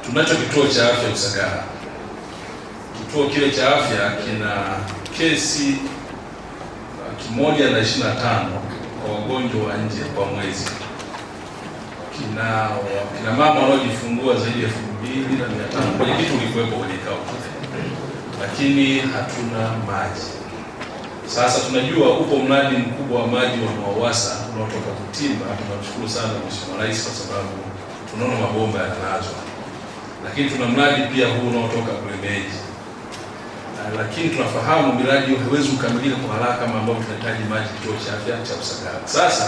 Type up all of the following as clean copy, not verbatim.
tunacho kituo cha afya Usagara. Kituo kile cha afya kina kesi 125 kwa wagonjwa wa nje kwa mwezi. Kina mama wanaojifungua zaidi ya 2,500. Kwenye kitu ulikuwepo kwenye kikao kile, lakini hatuna maji. Sasa tunajua upo mradi mkubwa wa maji wa MWAUWASA unaotoka Butimba. Tunamshukuru sana Mheshimiwa Rais kwa sababu tunaona mabomba yanalazwa, lakini tuna mradi pia huu unaotoka kule Meji. Lakini tunafahamu miradi hiyo haiwezi kukamilika kwa haraka kama ambavyo tunahitaji maji kituo cha afya cha Usagara. Sasa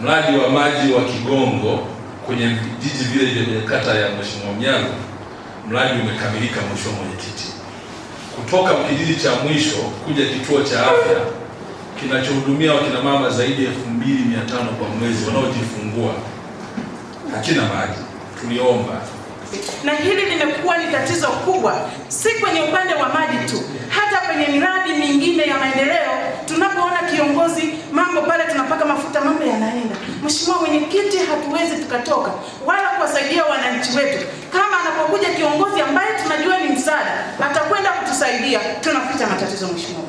mradi wa maji wa Kigongo kwenye vijiji vile vya kata ya Mheshimiwa Mnyalu, mradi umekamilika, Mheshimiwa Mwenyekiti. Kutoka kijiji cha mwisho kuja kituo cha afya kinachohudumia wakina mama zaidi ya 2,500 kwa mwezi wanaojifungua hakina maji. Tuliomba, na hili limekuwa ni tatizo kubwa, si kwenye upande wa maji tu, hata kwenye miradi mingine ya maendeleo. Tunapoona kiongozi mambo pale tunapaka mafuta, mambo yanaenda. Mheshimiwa Mwenyekiti, hatuwezi tukatoka wala kuwasaidia wananchi wetu. Kama anapokuja kiongozi ambaye tunajua ni msaada, atakwenda kutusaidia, tunaficha matatizo. Mheshimiwa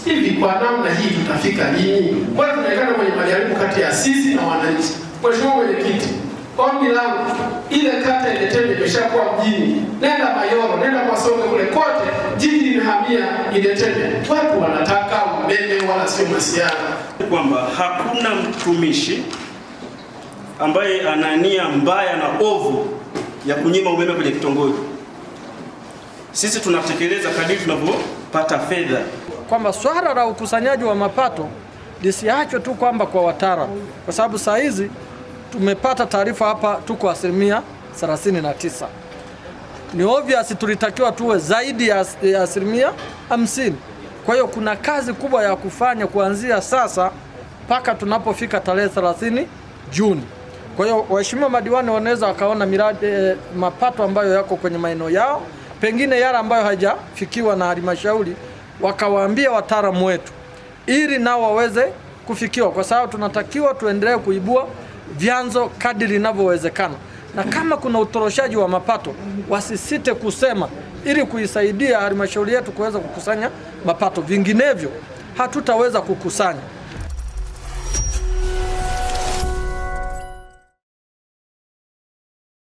hivi, kwa namna hii tutafika lini? Mbona tunaonekana kwenye majaribu kati ya sisi na wananchi? Mheshimiwa Mwenyekiti, ombi langu, ile kata ile tena imeshakuwa mjini. Nenda Mayoro, nenda Masome, kule kote jiji limehamia ile tena. Watu wanataka umeme wala sio masiara. Kwamba hakuna mtumishi ambaye ana nia mbaya na ovu ya kunyima umeme kwenye kitongoji. Sisi tunatekeleza kadiri tunavyopata fedha. Kwamba swala la ukusanyaji wa mapato lisiachwe tu kwamba kwa wataalamu, kwa sababu saa hizi tumepata taarifa hapa tuko 39%. Ni obvious tulitakiwa tuwe zaidi ya 50%. Kwa hiyo kuna kazi kubwa ya kufanya kuanzia sasa mpaka tunapofika tarehe 30 Juni. Kwa hiyo waheshimiwa madiwani wanaweza wakaona miradi mapato ambayo yako kwenye maeneo yao, pengine yale ambayo hajafikiwa na halmashauri, wakawaambia wataalamu wetu ili nao waweze kufikiwa, kwa sababu tunatakiwa tuendelee kuibua vyanzo kadiri inavyowezekana, na kama kuna utoroshaji wa mapato wasisite kusema ili kuisaidia halmashauri yetu kuweza kukusanya mapato, vinginevyo hatutaweza kukusanya.